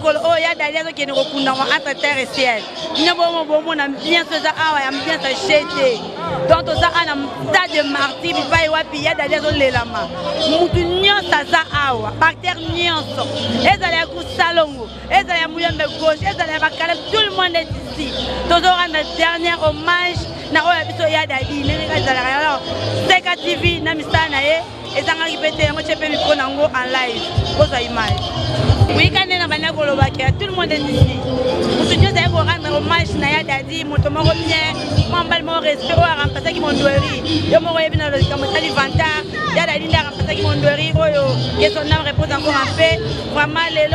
mokolo oh ya dalia zo kene kokunda wa entre terre et ciel ina bomo na bien so za awa ya bien sa chete donc to za ana stade de martyr bi pai wapi ya dalia zo lelama mutu nyonso za awa parterre nyonso ezala ya kusalongo ezala ya muyembe gauche ezala ya bakala tout le monde est ici toujours rendre dernier hommage na oya biso ya dadi nene ka zala alors Seka TV na misana ye ezanga répéter yango chepe micro nango en live pour sa image. Oui, quand on a tout le monde est ici. Nous devons rendre hommage à Dadi, mon tomorrow bien, mon bal, mon respect, on a remplacé qui m'ont doué. Yo m'aurais bien le camouflage du ventre. Ya Dadi a remplacé qui m'ont doué. Et son âme repose encore en paix. Vraiment, les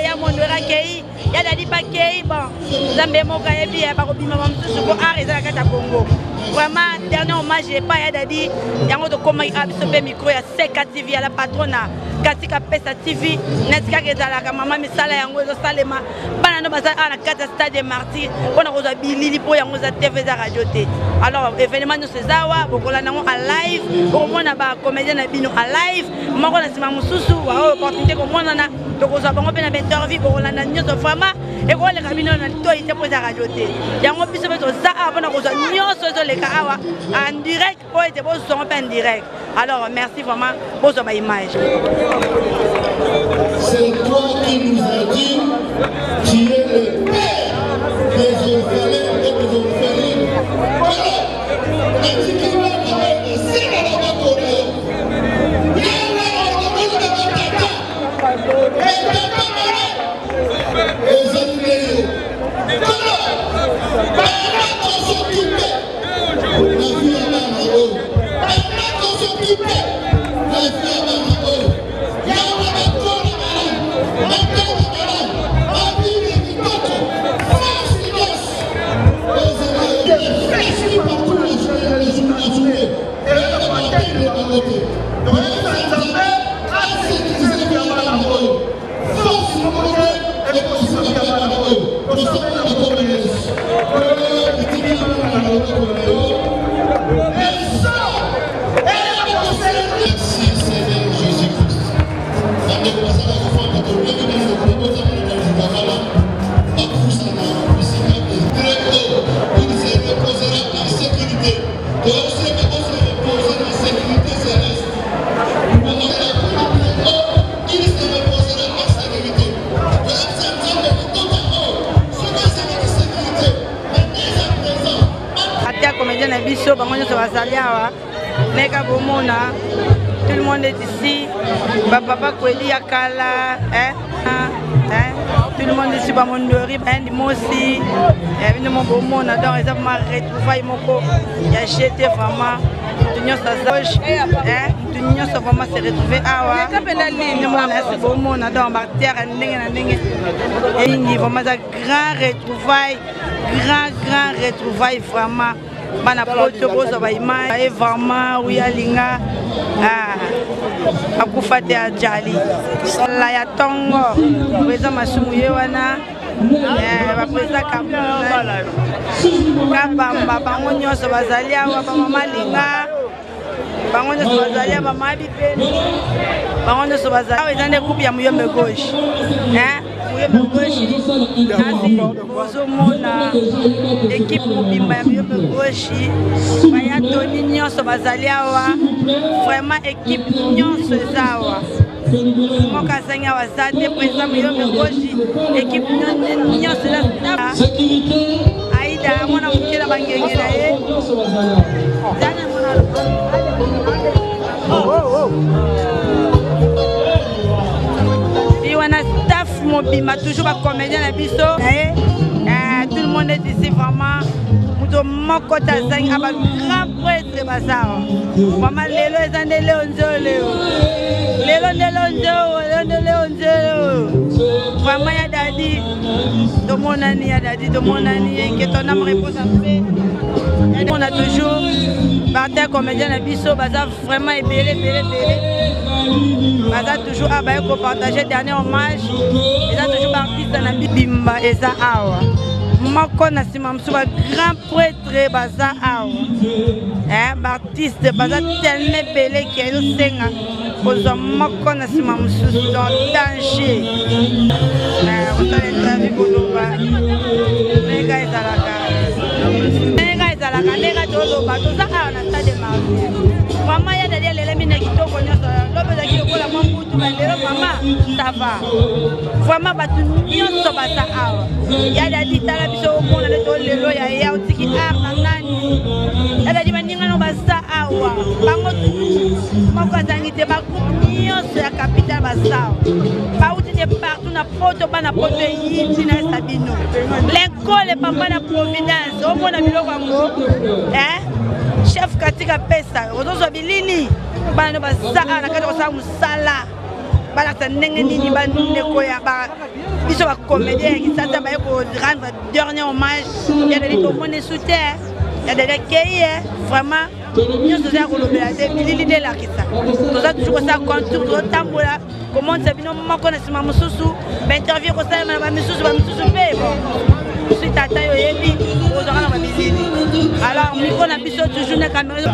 ya mon doué accueilli. Ya Dadi pas accueilli. Bon, Zambé mon gars et puis ya pas copié maman tout ce qu'on a raison à Kata Congo. Vraiment, dernier hommage, j'ai pas ya Dadi. Ya mon de comment il a absorbé micro ya Seka TV à la patronne. Katika pesa TV netika kezala ka mama misala yango ezo salema bana no basa ana kata stade de martyr pona ko za bilili po yango za TV za radio te alors événement no sezawa bokola nango en live ko mona ba comédien na bino en live moko na sima mususu wa opportunité ko mona na to ko za bango pe na interview ko la na nyoso vraiment e ko le kabino na to ite po za radio te yango biso beto za abona ko za nyoso zo le ka awa en direct po ite bo so en direct alors merci vraiment pour cette image. C'est toi qui nous as dit, tu es le père des orphelins et des orphelines. Tout le monde est ici. Papa Kweli Yakala, tout le monde est ici. Mondori, moi aussi. Évidemment, on a dans les hommes retrouvailles moko. Il y a jeté vraiment. L'union s'assage. L'union s'est vraiment se retrouver. Ah ouais. On a dans Bartière et il y a vraiment un grand retrouvaille, grand retrouvaille vraiment. Bana poto bozo ba image et vraiment oui alinga akufate ajali la ya tongo weza masumuye wana ba presa kamala kabamba bango nyoso bazali awa ba mama linga bango nyoso bazali ba mama bipeni bango nyoso bazali awa ezande coupe ya muyombe gauche bozomona équipe mobimba ya muyombe gauche baya toni nyonso bazali awa vraiment équipe nyonso eza awa moko azangi awa aza te président muyombe gauche équipe nyonso eza aida mwana moke na bangenge na ye biwana staff mobima toujours ba comédien na biso tout le monde est ici vraiment muto moko tazangi aba grand prêtre basawa vraiment lelo ezande leonzolo lelo vraiment ya dadi tomonani ya dadi tomonani que ton âme repose en paix. On a toujours partenaire comédien na biso baza vraiment ebele baza toujours abaye ko partager dernier hommage eza toujours artiste na bimba eza awa moko na sima mosusu ba grand prêtre baza awa baartiste baza tellement ebele ke ezosenga kozwa moko na sima mosusu dans danger kosala interview koloba ndenge ezalaka ndenge toloba toza awa na stade martyr mama ya dadi alelemi na kitoko nyonso lobi ezalaki lokola mwa mbutu balelo mama sava vraiment bato nyonso baza awa ya dadi tala biso omona nde tolelo ya ya otiki art na nani ya dadi baningano baza awa bango moko azangi te bagroupe nyonso ya capitale baza awa bauti de partout na poto bana poto eyiti na esa bino l'école papa na providence omona biloko yango chef katika pesa ozozwa bilili bana no baza awa na kati kosala mosala balakisa ndenge nini bandeko ya biso bacomédien ya kisasa baye korendre dernier hommage ya dali tomone soutien ya dali akei vraiment nyonso oza ya kolobela te bilili nde elakisa toza toujours kosala contour tozotambola komonisa bino moko na nsima mosusu bainterview kosalema na bamisusu mpe bon soki tata yo oyebi ozwaka na babilili alors miko na biso toujours na caméra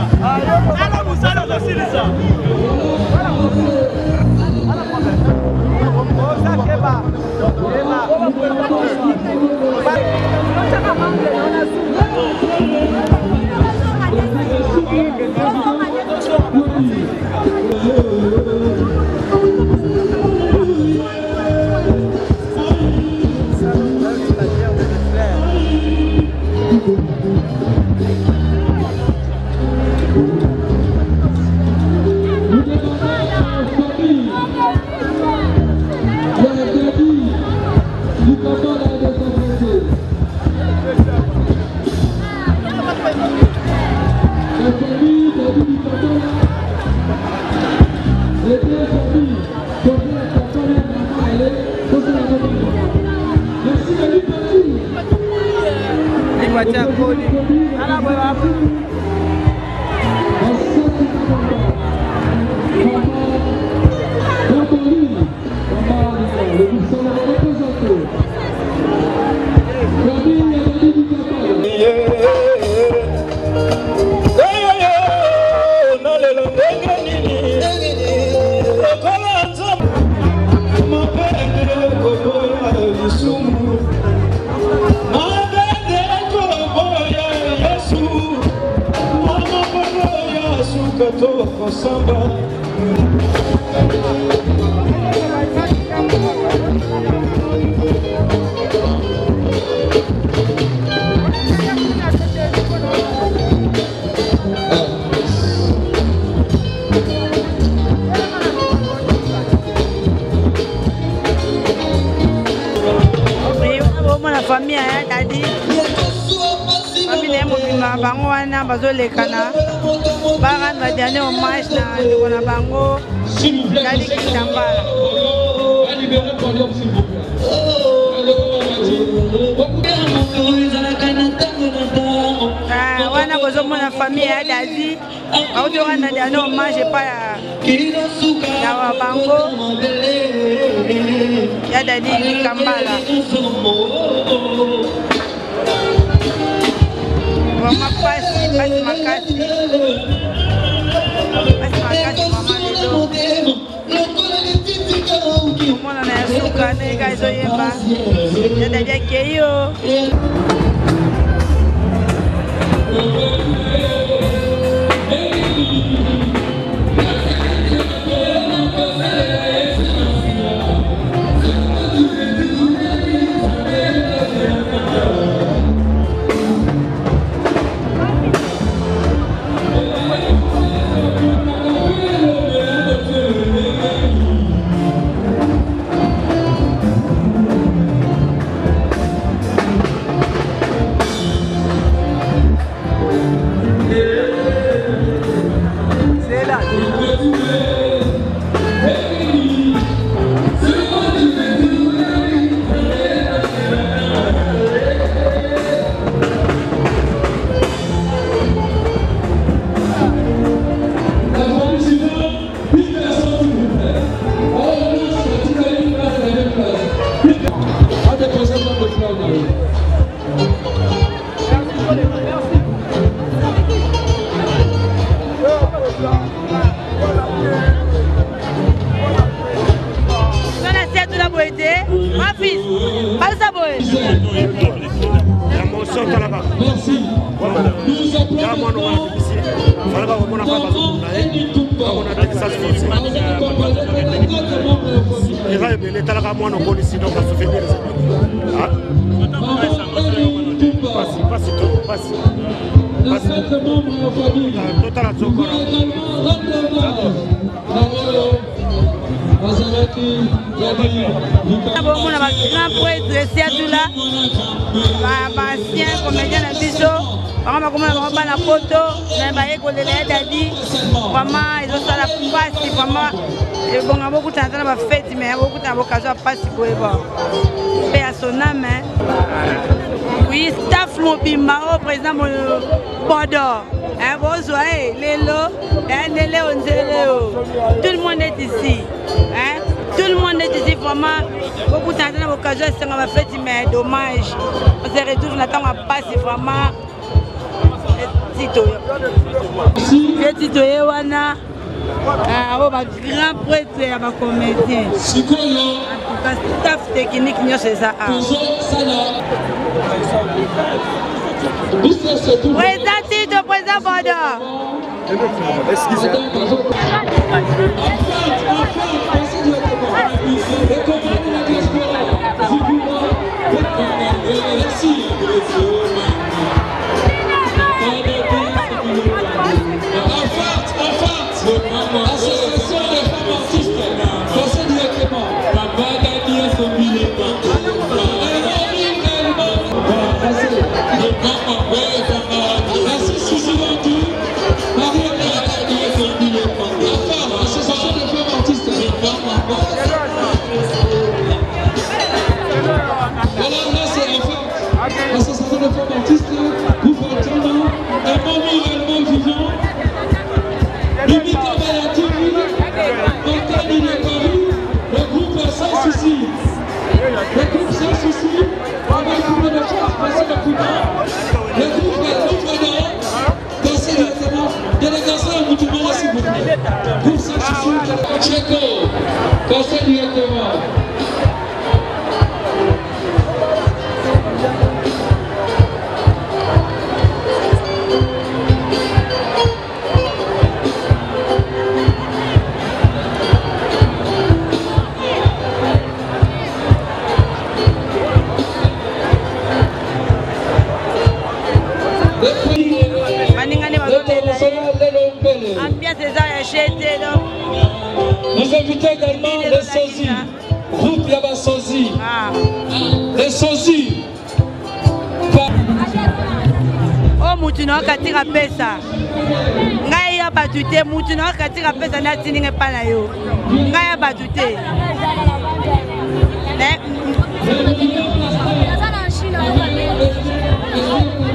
famille ya dadi famille ya mobimba bango wana bazolekana barendre dernier hommage na ndeko na bango dadi Kitambala wana kozomona famille ya dadi aotoka na dernier hommage epai ya bango ya dadi Kitambala vraiment pasi makasi mama lelo omona na ya suka ndenge ezoyemba ya dadi akei yo ma fils. Pas ça, boy. La motion là-bas. Merci. Bon, on a grand prêtre là, ancien comédien de biso, on a comme on la photo, on a école de Dadi, vraiment ils ont ça la passe, vraiment et bon on a beaucoup de temps dans la fête, mais beaucoup de temps occasion à passer pour bon. Paix à son âme. Oui, staff Mobimba, président Bordeaux. Un beau soir, Lélo, tout le monde est ici. Tout le monde est ici, vraiment. Beaucoup de temps dans l'occasion, c'est qu'on va faire, mais dommage. On se retrouve là, on va passer vraiment. Tito Ewana, un grand prêtre, un comédien. En tout cas, staff technique, c'est ça. Président Tito, président Bordeaux. Nous invitons également les sosies, groupe Yaba Sosie, les sosies. Oh, Moutouno, Katira Pesa. Naya Batute, Moutouno, Katira Pesa, Natini Palayo. Naya Batute.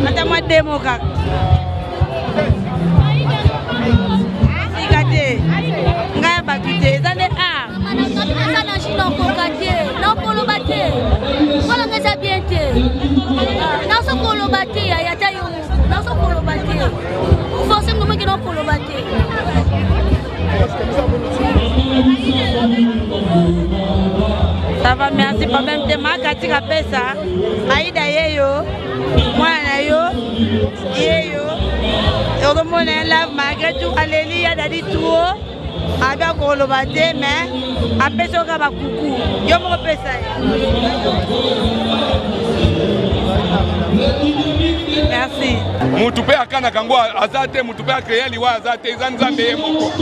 Attends-moi, démocrate. Ngai batute zane a na chino kokate na kolobate wala ngeza biente na so kolobate ya tayo na so kolobate force ngoma ki na kolobate ça va merci pas même te makatika pesa aida yeyo mwana yo yeyo tout le monde est là malgré tout alléluia dadi tout Abia kolobate mais apeso ka ba kuku yo mo pesa merci mutupe akana kangwa azate mutupe akreya liwa azate zanzambe ye moko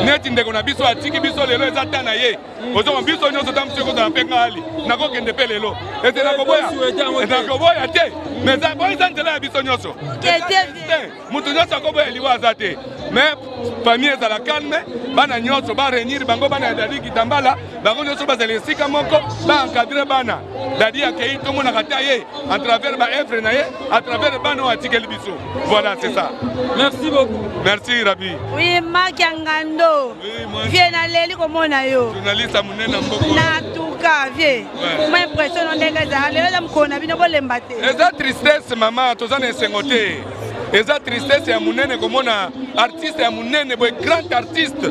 neti ndeko na biso atiki biso lelo ezata na ye ozo biso nyoso tamse ko za penga ali nako kende pe lelo ete nako boya te mais za boy zantela ya biso nyoso kete mutu nyoso ko boya liwa azate mais famille za la calme bana nyoso ba renir bango bana dadi kitambala bango nyoso bazali esika moko ba encadrer bana dadi akei to mona kata ye à travers ba œuvre na ye à travers bana atikeli biso voilà c'est ça merci beaucoup merci Rabi oui makangando viens na leli ko mona yo journaliste munena mboko na tuka vie moi impression ndenge za lelo la mkona bino bolemba te eza tristesse mama tozana esengote eza tristesse ya munene komona artiste ya munene boy grand artiste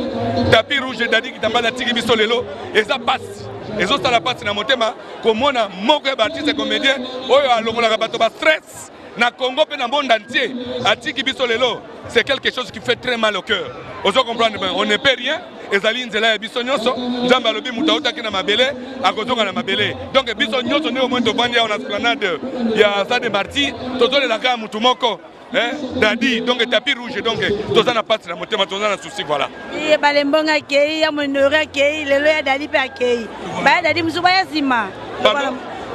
tapis rouge dadi kitambala tiki biso lelo eza passe ezosala pasi na motema komona moko ya baartiste comédien oyo alongolaka bato bastress na Congo pe na monde entier atiki biso lelo. C'est quelque chose qui fait très mal au cœur. Ozo comprendre, on ne peut rien. Ezali nzela ya biso nyonso nzambe alobi mutu autaki na mabele akozonga na mabele. Donc biso nyonso nde omoi tovandi awa na esplanade ya Stade Martyr tozolelaka mutu moko Dadi, donc tapis rouge, donc tous en a pas de la montée, tous en a souci, voilà. Et balembonga accueilli, ya monora accueilli, le loya Dadi peut accueillir. Bah Dadi msubaya sima.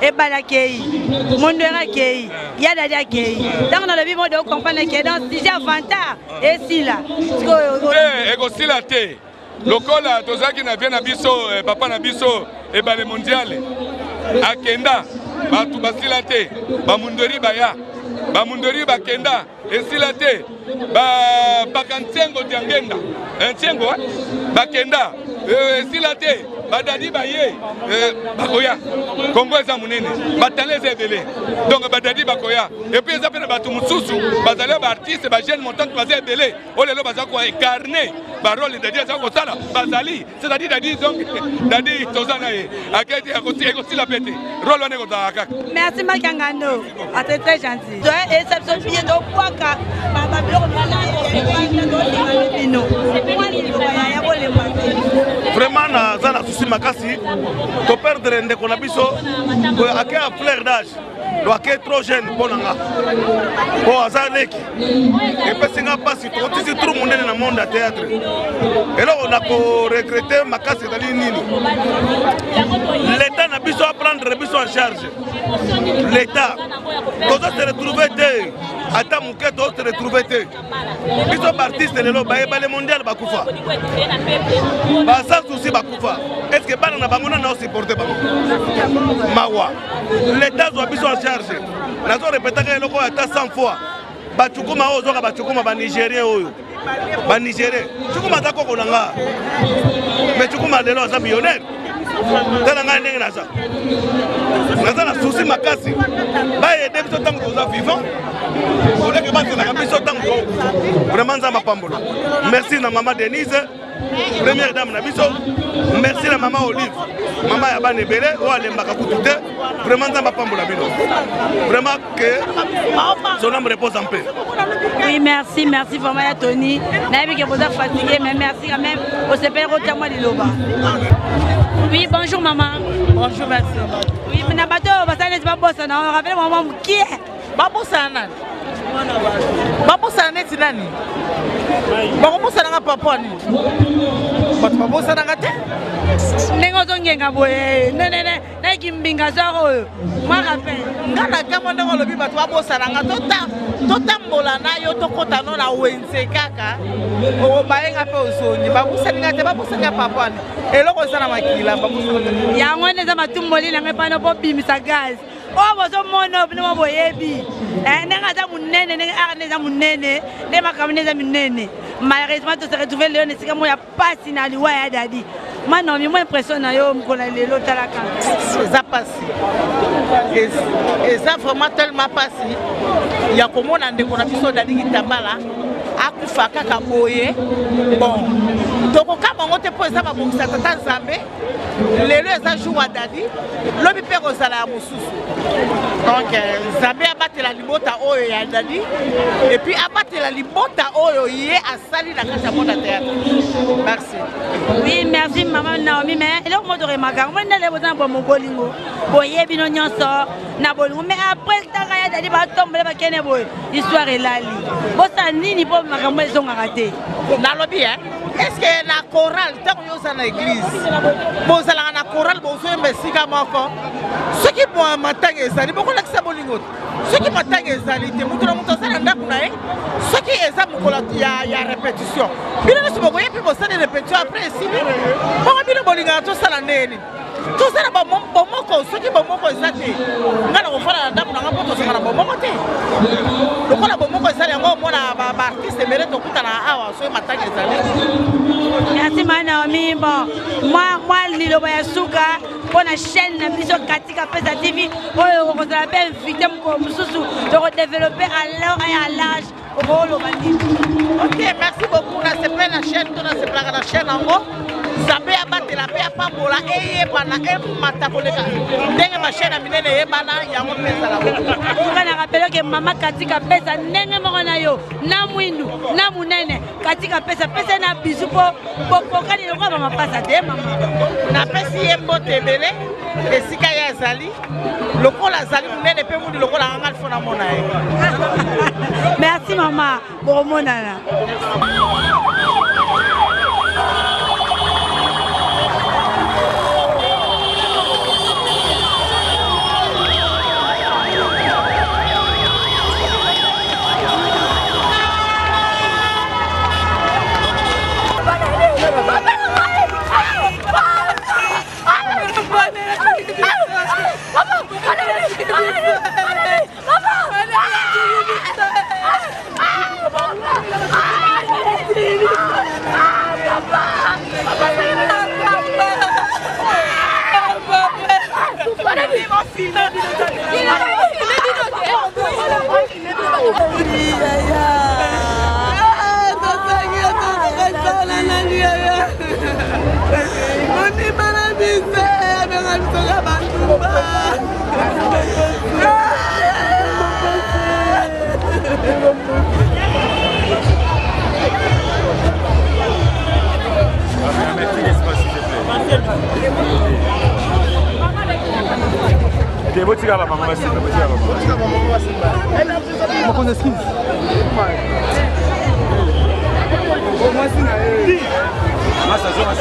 Et bal accueilli, monora accueilli, ya Dadi accueilli. Donc dans le vivant de comprendre que dans si j'ai avantage et si là. Eh, aussi la thé. Lokola tozaki na bien na biso, papa na biso et balé mondial. Akenda, ba tu basila thé, ba mundori baya. Ba mundori ba kenda esila te ba bakantengo diangenda ntengo ba kenda esila te ba dadi ba ye bakoya Congo eza munene batale eza ebele donc ba dadi bakoya et puis eza pena batu mususu bazali ba artiste ba jeune montant baza ebele olelo baza ko incarner ba rôle dadi eza ko sala bazali c'est-à-dire dadi donc dadi tozana ye aketi akoti la pete rôle wane ko kaka. Merci Makangano, c'est très gentil. Et ça se vient de Kwaka, vraiment na zala souci makasi to perdre ndeko na biso ko ake a fleur d'âge lo ake trop jeune ponanga ko azaleki et pesinga pasi to tisi tout monde na monde à théâtre et là on a ko regretter makasi dali nini l'état na biso a prendre biso en charge l'état doit se retrouver te ata muke doit se retrouver te biso artiste lelo ba le mondial bakufa ba sans souci bakufa est-ce que bana na bango na supporter bango mawa l'état doit biso en charge nazo répéter que loko ata 100 fois bachukuma ozo ka bachukuma ba nigérien oyo ba nigérien chukuma za koko nanga mais chukuma lelo za millionnaire tala nga ndenge naza na souci makasi ba aider biso tango toza vivant ole ke bate na biso tango vraiment nzamba pambola. Merci na maman Denise première dame na biso, merci la maman Olive maman ya bana ebele o alembaka kutu te vraiment nzamba pambola bino vraiment que son âme repose en paix. Oui, merci vraiment à Tony. Naïbi que vous êtes fatigué, mais merci quand même. On se fait retourner de l'Oba. Oui, bonjour maman. Bonjour, merci. Oui, mais Nabato, ça n'est pas bon, ça. On rappelle maman qui est Babosana. Babosana est nani? Babosana n'a pas poni. Babosana n'a pas. Nengozongenga boye. Ne kimbinga zaro. Moi rappelle. Ngana kama ndongo lobi batu babosana nga totambola na yo tokota no na wenze kaka. O baenga pe ozoni. Babosana te babosana papani. Eloko sana makila babosana. Yango neza matumboli na ngepano po bimisa gaz. Oh, bozo mono bino boyebi. Nenga za munene, nenga arne za munene, ne makamne za munene. Malheureusement to se retrouver le ne sika mo ya pasi na liwa ya dadi. Mano mi mo impression na yo mkola lelo talaka. Ça passe. Et ça vraiment tellement passé. Ya komona ndeko na biso dadi kitambala. Akufa kaka boye. Bon. Donc kama ngote po eza ba bongisa tata Nzambe. Lelo eza jour dadi. Lobi pe kozala ya mususu. Donc Nzambe abatela libota oyo ya dadi. Et puis abatela libota oyo ye asali na kati ya monde théâtre. Merci. Oui, merci maman Naomi, mais eloko mo dore makanga. Mo ndele bozana bo mogolingo. Boyebi no nyonso na bolingo. Mais après taka ya dadi ba tombele ba kene boy. Histoire elali. Bosa nini po makambo ezonga raté. Na lobi est-ce que la chorale tant que dans l'église bon ça la chorale bon so mesika moko ce qui moi matanga ezali beaucoup la sabolingo ce qui matanga ezali te mutu na mutu sala ndaku na ye ce qui eza mukola ya répétition bino so boye puis bon ça de répétition après si bon bino bolinga to sala ndeni to sala ba moko ce qui ba moko ezati ngana ko fala ndaku na ngapoto sala ba moko te lokola ba moko ezali ngo mona ba artiste mere to kutana awa so matanga ezali. Merci Naomi. Bon, moi Liloba Yasuka pour la chaîne la vision Katika Pesa TV. On a bien invité comme sous de redévelopper à l'heure et à l'âge. Ok, merci beaucoup. On a la chaîne, on a la chaîne en haut. Nzambe abatela pe apambola eyebana emata koleka ndenge machine minene eyebana yango pesa la tuka na rappele que mama katika pesa ndenge moko na yo na mwindu na munene katika pesa na bisu po pokali lokwa mama pasa de mama na pesi ye mbote ebele esika ya ezali lokola azali munene pe mundi lokola anga fona mona ye. Merci mama bomonana. Ok, vou tirar lá pra mamãe, vou tirar lá. Vou fazer assim. Mas a zona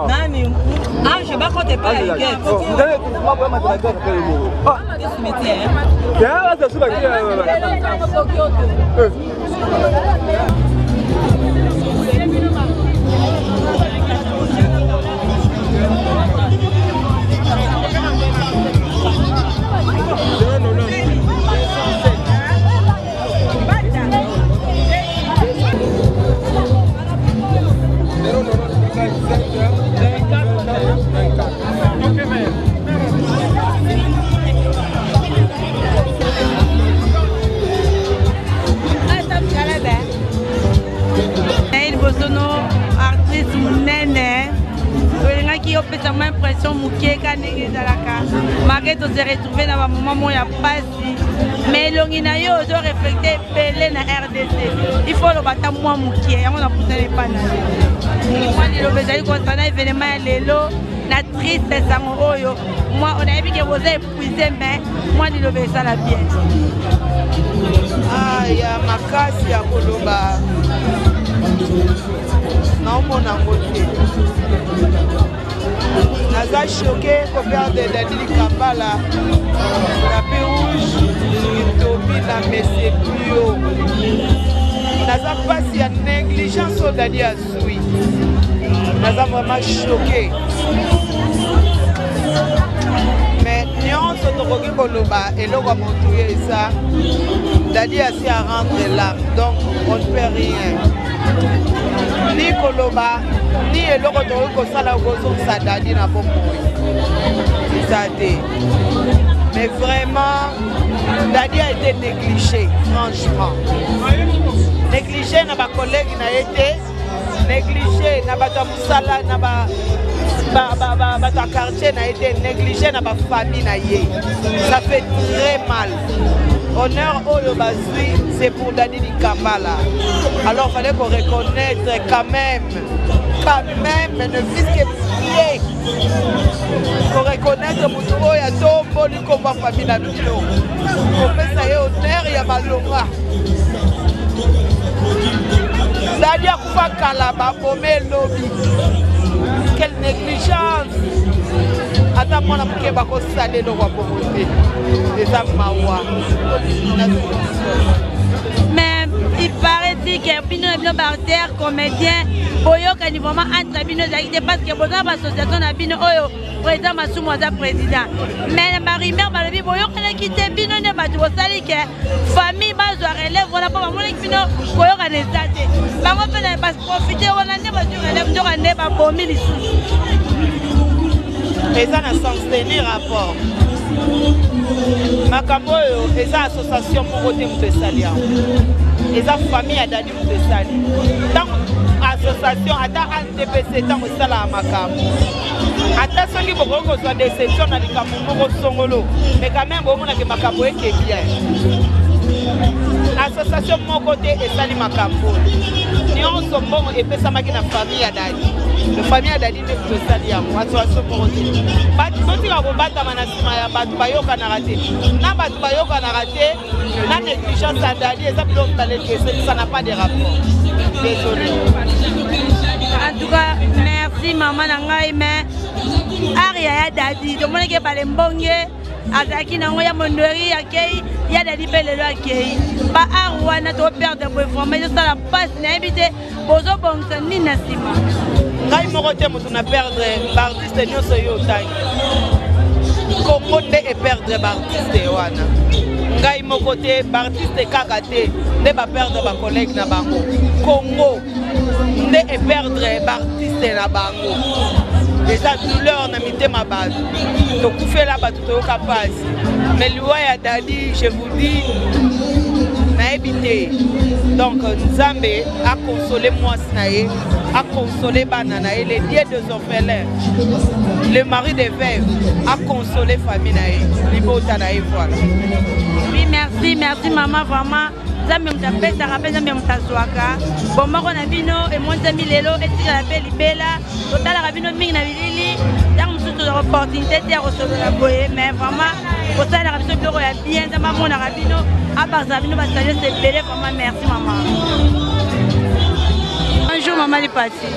Nani? Ah, je sais pas quand t'es pas à guette. Vous allez moi vraiment de la guette après le mot. Ah, qu'est-ce que tu mets hein? là, ça se va bien. artiste munene olingaki opesa mwa impression moke ka ndenge ezalaka malgré tose retrouve na bamoma mo ya pasi mais elongi na yo ozoreflecte ebele na RDC il faut oloba ata mwa moke yango napusana epa na yo mwa liloba ezali konsana événement ya lelo na triste sango oyo mwa onayebi ke boza épuise mais mwa liloba esala bien ya makasi ya koloba naomona ngo te naza choqué koperde Daniel Kambala tapis rouge Etobi na mese plio naza pasi ya négligence oyo Dani azwi naza vraiment choqué mais nyonso tokoki koloba eloko ya motu eza Dani asi à rendre l'âme donc on ne peut rien ni koloba ni eloko tokoki kosala kozongisa Dani na bomoi eza te mais vraiment Dani a été négligé franchement négligé na bacollègue na ye te négligé na bato ya mosala ta quartier n'a été négligé dans ma famille. Ça fait très mal. Honneur au Bazui, c'est pour Dadi Kambala. Alors il fallait qu'on reconnaisse quand même, ne fût que pied. Qu'on reconnaisse que Moutouo y a tombo du combat famille dans nous. On fait ça y est honneur, il y a Malonga. Dadi a Koufa Kalaba, Pomé Lobby. Quelle négligence! Attends, moi, je vais vous saluer dans votre beauté. Mais il paraît-il que Bino Barter, comédien, Boyo, qui est vraiment entre Bino, parce que vous avez l'association de Bino, président Massou Mouaza, président. Mais Marie-Mère, Boyo, qui a quitté Bino, ne va pas saluer que famille, base de relève, voilà pas mon Bino, Boyo, qui est resté. Mais on peut profiter, on a pas de relève, on a pas de relève. Et ça n'a sans tenir rapport. Makambo, et ça association pour côté de Salia. Et ça famille a Dadi de Sali. Tant association, attends NTPC, tant que ça là Makambo. Attends ceux qui vont recevoir des déceptions dans les Kamoumo Songolo. Mais quand même, on a que Makambo est bien. Association de mon côté est Sali Makambo. Nous sommes bons et puis ça m'a dit la famille à Dadi. La famille a Dadi de Sali à moi. Association pour côté. Si on va battre Manasima, Batubayo Kanarate. Na Batubayo Kanarate, la négligence à Dadi et ça n'a pas de rapport. Désolé. En tout cas, merci maman Nangaï, mais Aria Dadi, de mon équipe à l'embongue, à Zaki Nangoya Mondori, il y a des belles accueillis. Pas Arouana, tu perds de performance, ça la passe, n'invite, Bozo Bonson, ni Nassima. Ngai morote mutu na perdre l'artiste nyonso yo tai. Congo nde e perdre l'artiste wana. Ngai mokote l'artiste kaka te nde ba perdre ba collègue na bango. Congo nde e perdre l'artiste na bango. Déjà douleur na mitema base. To kufela ba to capable. Mais loi ya Dadi, je vous dis na ebité. Donc Nzambe a consolé moi Snaé, a consolé Banana et les dieux des orphelins. Le mari des veuves a consolé famille Naé. Libota Naé voilà. Oui, merci maman vraiment. Nzambe mutapesa ça rappelle Nzambe mutaswaka. Bon moi on a bino et mon ami lelo et tu l'appelles Libela. Total rabino mingi na bilili. Dans toute opportunité de recevoir la boye mais vraiment pour ça la rabino bureau ya bien Nzambe mon rabino à part ça rabino va saluer c'est belé vraiment merci maman. Bonjour maman les parti.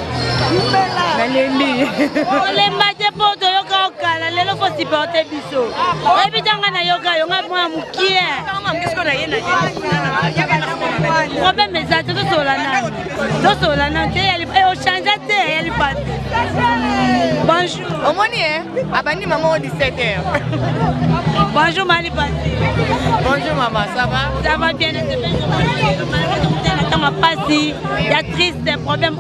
Les matchs pour te yoka okala lelo faut supporter biso. Et puis tanga na yoka yonga moi mukie. Qu'est-ce qu'on a yé na problème mais ça tout solana te elle au changer te elle pas. Bonjour. Au moni abani maman au 17h. Bonjour Mali Pati. Bonjour maman, ça va? Ça va bien, il y a triste problème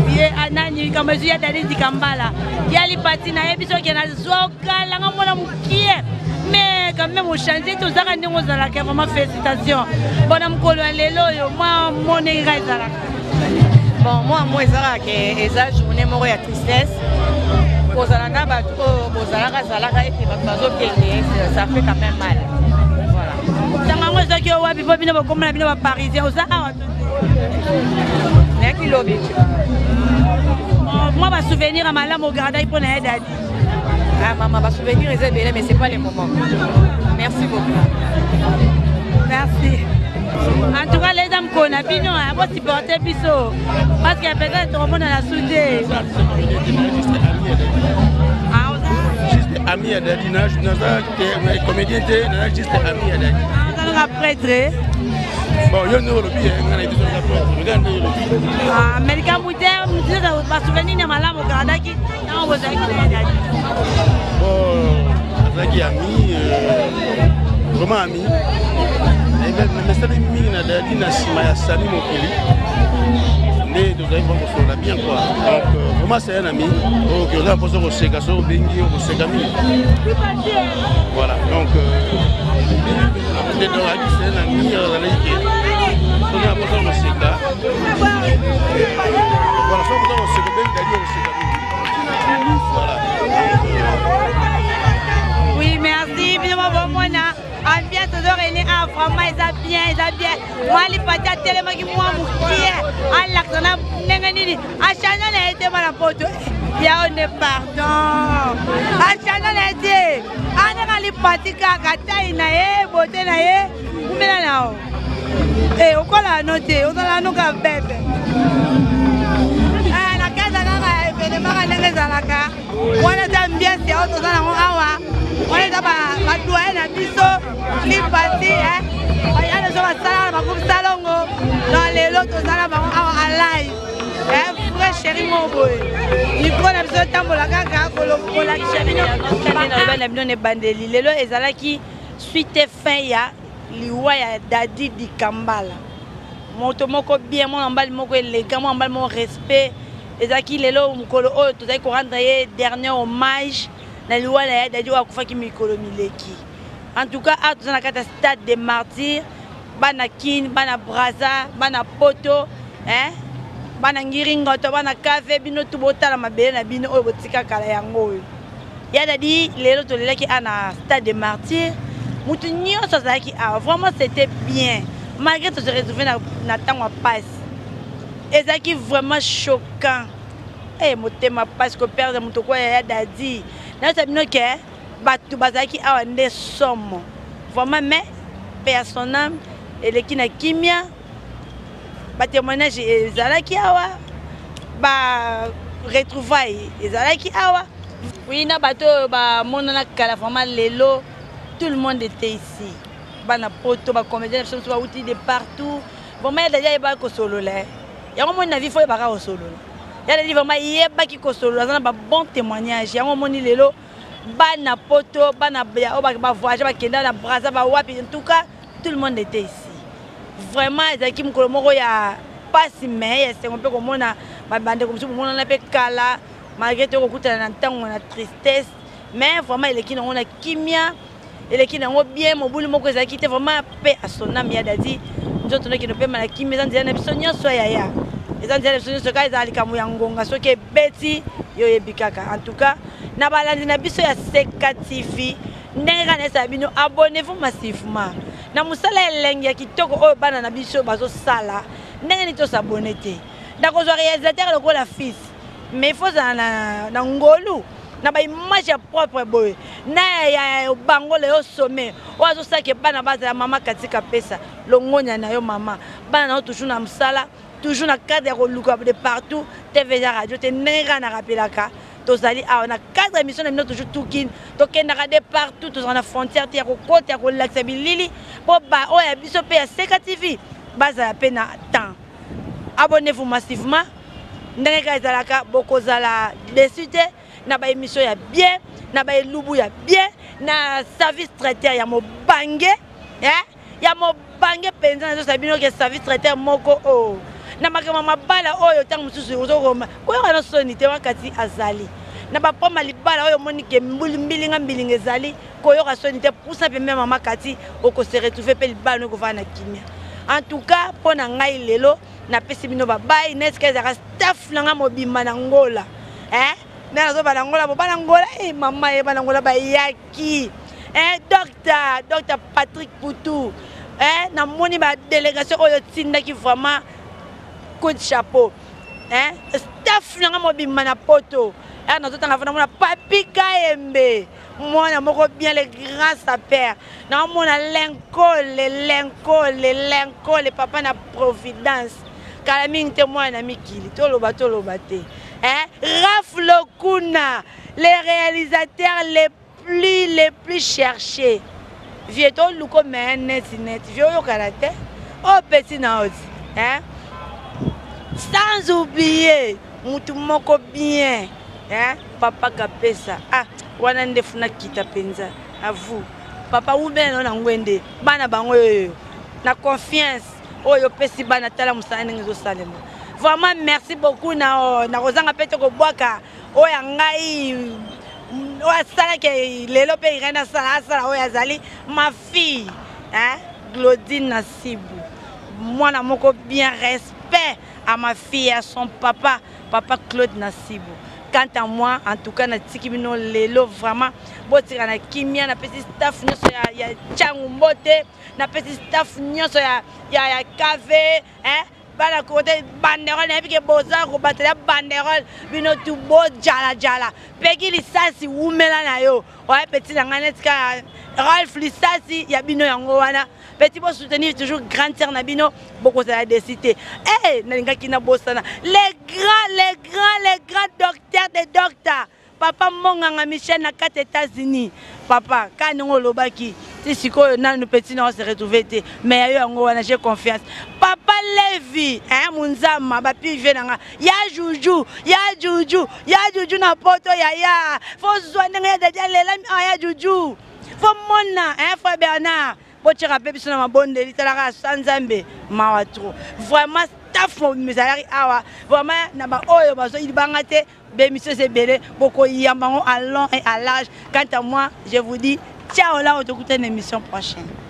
il y a Anani comme je dis Dadi Kambala. Il y a les patines et puis qui na zoka la ngomona mukie. Mais quand même on change tout ça quand nous allons vraiment félicitations. Bonam kolo lelo yo moi mon ezala. Bon moi ezala que eza journée moko ya tristesse. Kozalana ba kozalaka zalaka et bazo kende ça fait quand même mal. Voilà. Tanga ngo zaki o wapi po bino bokomona bino ba parisien oza awa. Neki lobi. Moi, ma souvenir à Malam au Gardaï pour Dadi. Ah, maman, ma souvenir est belle, mais ce n'est pas le moment. Merci beaucoup. Merci. En tout cas, les dames qu'on a vu, on va supporter Bisso. Parce qu'il y a peut-être tout le monde dans la soudée. Juste ami à Dadi, comédien, juste ami à Dadi. On a prêtre. Bon, il y a un lobby, on a été sur la porte. Regarde le lobby. Ah, Américain Mouter, nous disons que ma souvenir de Malam au Canada qui non, vous avez bon, Zaki ami, vraiment ami. Mais ça, il y a Dadi, Nasima, Sami, Mokili. Mais nous avons fait bien quoi. Donc, vraiment, c'est un ami. Donc, on a posé au Ségasso, au Bengi, au Ségami. Voilà, donc. C'est un ami, on a besoin de Séga. Voilà, ça vous a aussi bien d'aller au Séga. réunis à vraiment, ils bien. Moi, les patas, tellement qui moi, mon pied, à l'accident, n'engagez à Chanel, elle était mal à poteau. Il y a un pardon. À Chanel, elle était. À les patas, Kata, Inae, Beauté, Nae, ou Mélanao. Et au quoi la noter, on a nos gars bébé. La casa, événement, elle est à la carte. On est bien, c'est autre dans la on est ma douane à biso, les partis, il y a des gens à Salah, comme Salongo, dans les lots aux Salah, à live. Frère chéri, mon boy. Il faut la besoin de temps pour la caca, pour la chérie. Il y a bandeli. Les lots, ils ont qui suite fin, il y a l'Iwaya Dadi di Kambala. Mon tomoko bien, mon embal, mon élégant, mon embal, mon respect. Les acquis, les lots, mon colo, tout ça, qu'on rend dernier hommage. En tout cas, à tout le stade des martyrs, bana kin, bana braza, bana poto, bana ngiringoto, bana café, bino tubota la mabé na bino obotika kala yango. Y'a dit les autres qui à stade des martyrs, moutinio ça qui a vraiment c'était bien. Malgré tout ce résultat na temps passe. Et ça qui vraiment choquant. Eh motema parce que père de mutoko ya dadi. Nous savons que Batu Bazaki a un somme. Vraiment, mais personne et les qui n'a kimia, témoignage et Zalaki Awa, retrouvailles et Zalaki Awa. Oui, na bateau, monona kalafama lelo, tout le monde était ici. Bana poto, comédien, sont outils de partout. Vraiment, il y a déjà pas que solo là. Il y a un monde vie faut pas au solo. Il y a des livres qui sont un bon témoignage. Il y a un monde qui bana poto, bana voyage, bana braza, en tout cas, tout le monde était ici. Vraiment, il y a pas si mais c'est un peu comme on a on a kala, malgré tout, on a tristesse, mais vraiment, il y a kimia, il y a bien, mon boulot, qui était vraiment paix à son âme. Il y a dit, nous autres qui ne peuvent pas la kimia, ils ont dit, soyez. En tout cas, abonnez-vous massivement. Mais il faut na ba image propre boy na ya bango le sommet oazo sake bana baza mama katika pesa longonya na yo mama bana toujours na msala toujours na cadre ya koluka de partout TV radio te nera na rappelaka tozali a na cadre émission na toujours tukin to kenda de partout to na frontière te ya ko côté ya ko laxa bilili po ba o ya biso pe ya Seka TV baza ya pena temps. Abonnez-vous massivement ndenge ezalaka bokozala desute na ba émission ya bien na ba lubu ya bien na service traiteur ya mobange ya mobange penza na sabino ke service traiteur moko o na makama mabala oyo tangu mususu uzokoma ko yana soni te wakati azali na ba poma libala oyo monike mbilinga mbilinga ezali ko yo ka soni te pousa pe même mama kati oko se retrouver pe libala no ko va na kimia. En tout cas pona ngai lelo na pesi bino babai neske za staff nanga mobimba na ngola na zo banangola bo banangola mama e banangola ba yaki docteur Patrick Poutou na moni ba délégation oyo tinda ki vraiment coup de chapeau staff nanga mobimba na poto na zo tanga na Papi Kaembe mona moko bien le grand sapeur na mona Lenkole papa na Providence Kalaming témoin na mikili toloba te Raf Lokuna les réalisateurs les plus cherchés vieto luko net vieux yo karate oh petit na oti sans oublier mutu moko bien papa Kapesa wana ndefuna kita penza à vous papa ubeno na ngwende bana bango na confiance oyo pesi bana tala musana ngezo salema. Vraiment merci beaucoup na kozanga pete ko boaka oya ngai oya sala ke lelo pe irena sala oya zali ma fille Claudine Nassibou mwana moko bien respect à ma fille à son papa Claude Nassibou quant à moi en tout cas na tiki bino lelo vraiment botika na kimia na petit staff nyoso ya changu mbote na petit staff nyoso ya café hein bana côté banderole na bike boza ko batela banderole bino tu bo jala peki lisasi umela na yo ouais petit na ngane tika Ralph lisasi ya bino yango wana petit bo soutenir toujours grande sœur na bino boko za décider na ngaki na bosana les grands docteurs des docteurs papa monganga Michel na 4 États-Unis papa kanongo lobaki si siko na nous petit na se retrouver mais yo yango wana j'ai confiance papa Levi munzama ba pive nanga ya juju na poto ya faut soigner de lela ya juju faut mona frère Bernard boche rappel biso na mabonde litalaka sanzambe mawa trop vraiment staff mizalari awa vraiment na ba oyo bazo ibanga te be monsieur c'est belé boko yambango à long et à large quant à moi je vous dis ciao là on te écoute une émission prochaine.